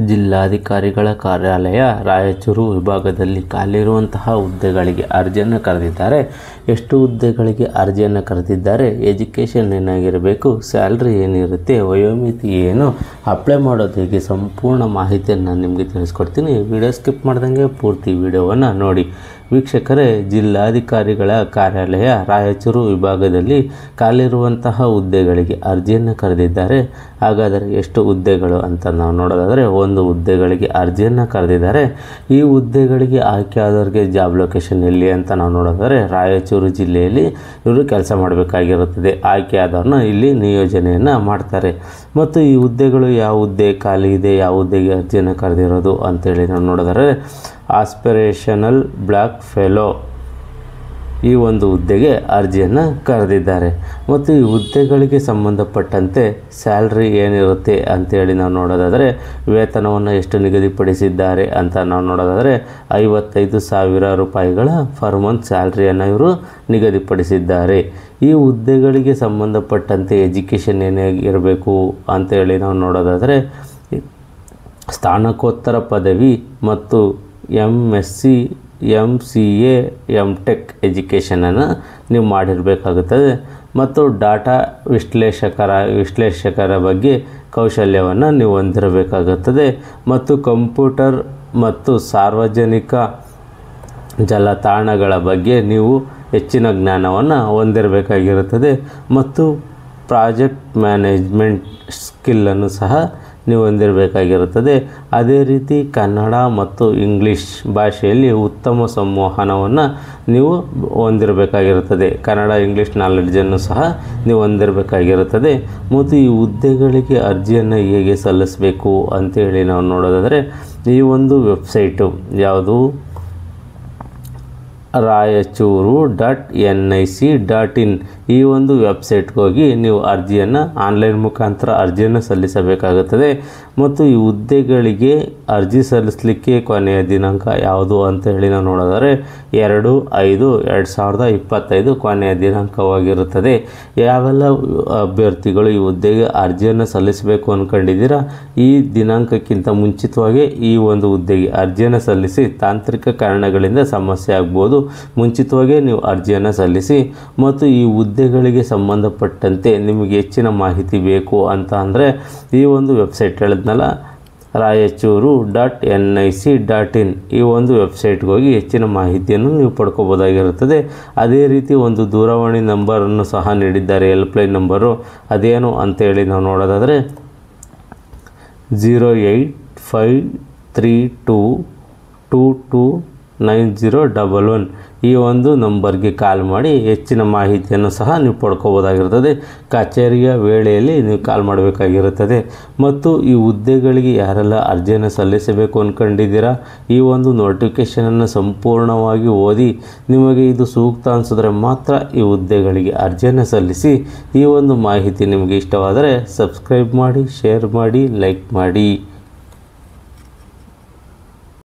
ಜಿಲ್ಲಾಧಿಕಾರಿಗಳ ಕಾರ್ಯಾಲಯ ರಾಯಚೂರು ವಿಭಾಗದಲ್ಲಿ ಖಾಲಿಯಿರುವಂತಹ ಹುದ್ದೆಗಳಿಗೆ ಅರ್ಜಿಯನ್ನು ಕರೆದಿದ್ದಾರೆ. ಎಷ್ಟು ಹುದ್ದೆಗಳಿಗೆ ಅರ್ಜಿಯನ್ನು ಕರೆದಿದ್ದಾರೆ, ಎಜುಕೇಷನ್ ಏನಾಗಿರಬೇಕು, ಸ್ಯಾಲ್ರಿ ಏನಿರುತ್ತೆ, ವಯೋಮಿತಿ ಏನು, ಅಪ್ಲೈ ಮಾಡೋದು ಹೇಗೆ, ಸಂಪೂರ್ಣ ಮಾಹಿತಿಯನ್ನು ನಾನು ನಿಮಗೆ ತಿಳಿಸ್ಕೊಡ್ತೀನಿ. ವಿಡಿಯೋ ಸ್ಕಿಪ್ ಮಾಡ್ದಂಗೆ ಪೂರ್ತಿ ವಿಡಿಯೋವನ್ನು ನೋಡಿ. ವೀಕ್ಷಕರೇ, ಜಿಲ್ಲಾಧಿಕಾರಿಗಳ ಕಾರ್ಯಾಲಯ ರಾಯಚೂರು ವಿಭಾಗದಲ್ಲಿ ಖಾಲಿಯಿರುವಂತಹ ಹುದ್ದೆಗಳಿಗೆ ಅರ್ಜಿಯನ್ನು ಕರೆದಿದ್ದಾರೆ. ಹಾಗಾದರೆ ಎಷ್ಟು ಹುದ್ದೆಗಳು ಅಂತ ನಾವು ನೋಡೋದಾದರೆ, ಒಂದು ಹುದ್ದೆಗಳಿಗೆ ಅರ್ಜಿಯನ್ನು ಕರೆದಿದ್ದಾರೆ. ಈ ಹುದ್ದೆಗಳಿಗೆ ಆಯ್ಕೆಯಾದವರಿಗೆ ಜಾಬ್ ಲೊಕೇಶನ್ ಎಲ್ಲಿ ಅಂತ ನಾವು ನೋಡೋದಾದರೆ, ರಾಯಚೂರು ಜಿಲ್ಲೆಯಲ್ಲಿ ಇವರು ಕೆಲಸ ಮಾಡಬೇಕಾಗಿರುತ್ತದೆ. ಆಯ್ಕೆಯಾದವ್ರನ್ನ ಇಲ್ಲಿ ನಿಯೋಜನೆಯನ್ನು ಮಾಡ್ತಾರೆ. ಮತ್ತು ಈ ಹುದ್ದೆಗಳು ಯಾವ ಹುದ್ದೆ ಖಾಲಿ ಇದೆ, ಯಾವ ಹುದ್ದೆಗೆ ಅರ್ಜಿಯನ್ನು ಕರೆದಿರೋದು ಅಂತೇಳಿ ನಾವು ನೋಡೋದಾದರೆ, ಆಸ್ಪಿರೇಷನಲ್ ಬ್ಲ್ಯಾಕ್ ಫೆಲೋ ಈ ಒಂದು ಹುದ್ದೆಗೆ ಅರ್ಜಿಯನ್ನು ಕರೆದಿದ್ದಾರೆ. ಮತ್ತು ಈ ಹುದ್ದೆಗಳಿಗೆ ಸಂಬಂಧಪಟ್ಟಂತೆ ಸ್ಯಾಲ್ರಿ ಏನಿರುತ್ತೆ ಅಂತೇಳಿ ನಾವು ನೋಡೋದಾದರೆ, ವೇತನವನ್ನು ಎಷ್ಟು ನಿಗದಿಪಡಿಸಿದ್ದಾರೆ ಅಂತ ನಾವು ನೋಡೋದಾದರೆ 55,000 ರೂಪಾಯಿಗಳ ಪರ್ ಮಂತ್ ಸ್ಯಾಲ್ರಿಯನ್ನು ಇವರು ನಿಗದಿಪಡಿಸಿದ್ದಾರೆ. ಈ ಹುದ್ದೆಗಳಿಗೆ ಸಂಬಂಧಪಟ್ಟಂತೆ ಎಜುಕೇಷನ್ ಏನಾಗಿರಬೇಕು ಅಂತೇಳಿ ನಾವು ನೋಡೋದಾದರೆ, ಸ್ನಾತಕೋತ್ತರ ಪದವಿ ಮತ್ತು MSc MCA MTech ಎಜುಕೇಷನನ್ನು ನೀವು ಮಾಡಿರಬೇಕಾಗುತ್ತದೆ. ಮತ್ತು ಡಾಟಾ ವಿಶ್ಲೇಷಕರ ಬಗ್ಗೆ ಕೌಶಲ್ಯವನ್ನು ನೀವು ಹೊಂದಿರಬೇಕಾಗುತ್ತದೆ. ಮತ್ತು ಕಂಪ್ಯೂಟರ್ ಮತ್ತು ಸಾರ್ವಜನಿಕ ಜಾಲತಾಣಗಳ ಬಗ್ಗೆ ನೀವು ಹೆಚ್ಚಿನ ಜ್ಞಾನವನ್ನು ಹೊಂದಿರಬೇಕಾಗಿರುತ್ತದೆ. ಮತ್ತು ಪ್ರಾಜೆಕ್ಟ್ ಮ್ಯಾನೇಜ್ಮೆಂಟ್ ಸ್ಕಿಲ್ಲನ್ನು ಸಹ ನೀವು ಹೊಂದಿರಬೇಕಾಗಿರುತ್ತದೆ. ಅದೇ ರೀತಿ ಕನ್ನಡ ಮತ್ತು ಇಂಗ್ಲೀಷ್ ಭಾಷೆಯಲ್ಲಿ ಉತ್ತಮ ಸಂವಹನವನ್ನು ನೀವು ಹೊಂದಿರಬೇಕಾಗಿರುತ್ತದೆ. ಕನ್ನಡ ಇಂಗ್ಲೀಷ್ ನಾಲೆಡ್ಜನ್ನು ಸಹ ನೀವು ಹೊಂದಿರಬೇಕಾಗಿರುತ್ತದೆ. ಮತ್ತು ಈ ಹುದ್ದೆಗಳಿಗೆ ಅರ್ಜಿಯನ್ನು ಹೇಗೆ ಸಲ್ಲಿಸಬೇಕು ಅಂತೇಳಿ ನಾವು ನೋಡೋದಾದರೆ, ಈ ಒಂದು ವೆಬ್ಸೈಟು ಯಾವುದು, rayachuru.nic.in ಈ ಒಂದು ವೆಬ್ಸೈಟ್ಗೆ ಹೋಗಿ ನೀವು ಅರ್ಜಿಯನ್ನು ಆನ್ಲೈನ್ ಮುಖಾಂತರ ಅರ್ಜಿಯನ್ನು ಸಲ್ಲಿಸಬೇಕಾಗುತ್ತದೆ. ಮತ್ತು ಈ ಹುದ್ದೆಗಳಿಗೆ ಅರ್ಜಿ ಸಲ್ಲಿಸಲಿಕ್ಕೆ ಕೊನೆಯ ದಿನಾಂಕ ಯಾವುದು ಅಂತ ಹೇಳಿ ನಾವು ನೋಡೋದಾದರೆ 2/5/2025 ಕೊನೆಯ ದಿನಾಂಕವಾಗಿರುತ್ತದೆ. ಯಾವೆಲ್ಲ ಅಭ್ಯರ್ಥಿಗಳು ಈ ಹುದ್ದೆಗೆ ಅರ್ಜಿಯನ್ನು ಸಲ್ಲಿಸಬೇಕು ಅಂದ್ಕೊಂಡಿದ್ದೀರಾ, ಈ ದಿನಾಂಕಕ್ಕಿಂತ ಮುಂಚಿತವಾಗಿ ಈ ಒಂದು ಹುದ್ದೆಗೆ ಅರ್ಜಿಯನ್ನು ಸಲ್ಲಿಸಿ. ತಾಂತ್ರಿಕ ಕಾರಣಗಳಿಂದ ಸಮಸ್ಯೆ ಆಗ್ಬೋದು, ಮುಂಚಿತವಾಗಿ ನೀವು ಅರ್ಜಿಯನ್ನು ಸಲ್ಲಿಸಿ. ಮತ್ತು ಈ ಹುದ್ದೆಗಳಿಗೆ ಸಂಬಂಧಪಟ್ಟಂತೆ ನಿಮಗೆ ಹೆಚ್ಚಿನ ಮಾಹಿತಿ ಬೇಕು ಅಂತ ಅಂದರೆ, ಈ ಒಂದು ವೆಬ್ಸೈಟ್ ಹೇಳಿದ್ನಲ್ಲ, rayachuru.nic.in ಈ ಒಂದು ವೆಬ್ಸೈಟ್ಗೆ ಹೋಗಿ ಹೆಚ್ಚಿನ ಮಾಹಿತಿಯನ್ನು ನೀವು ಪಡ್ಕೋಬೋದಾಗಿರುತ್ತದೆ. ಅದೇ ರೀತಿ ಒಂದು ದೂರವಾಣಿ ನಂಬರನ್ನು ಸಹ ನೀಡಿದ್ದಾರೆ, ಹೆಲ್ಪ್ಲೈನ್ ನಂಬರು. ಅದೇನು ಅಂತೇಳಿ ನಾವು ನೋಡೋದಾದರೆ 08532229011 ಈ ಒಂದು ನಂಬರ್ಗೆ ಕಾಲ್ ಮಾಡಿ ಹೆಚ್ಚಿನ ಮಾಹಿತಿಯನ್ನು ಸಹ ನೀವು ಪಡ್ಕೋಬೋದಾಗಿರುತ್ತದೆ. ಕಚೇರಿಯ ವೇಳೆಯಲ್ಲಿ ನೀವು ಕಾಲ್ ಮಾಡಬೇಕಾಗಿರುತ್ತದೆ. ಮತ್ತು ಈ ಹುದ್ದೆಗಳಿಗೆ ಯಾರೆಲ್ಲ ಅರ್ಜಿಯನ್ನು ಸಲ್ಲಿಸಬೇಕು ಅಂದ್ಕೊಂಡಿದ್ದೀರಾ, ಈ ಒಂದು ನೋಟಿಫಿಕೇಷನನ್ನು ಸಂಪೂರ್ಣವಾಗಿ ಓದಿ ನಿಮಗೆ ಇದು ಸೂಕ್ತ ಅನಿಸಿದ್ರೆ ಮಾತ್ರ ಈ ಹುದ್ದೆಗಳಿಗೆ ಅರ್ಜಿಯನ್ನು ಸಲ್ಲಿಸಿ. ಈ ಒಂದು ಮಾಹಿತಿ ನಿಮಗೆ ಇಷ್ಟವಾದರೆ ಸಬ್ಸ್ಕ್ರೈಬ್ ಮಾಡಿ, ಶೇರ್ ಮಾಡಿ, ಲೈಕ್ ಮಾಡಿ.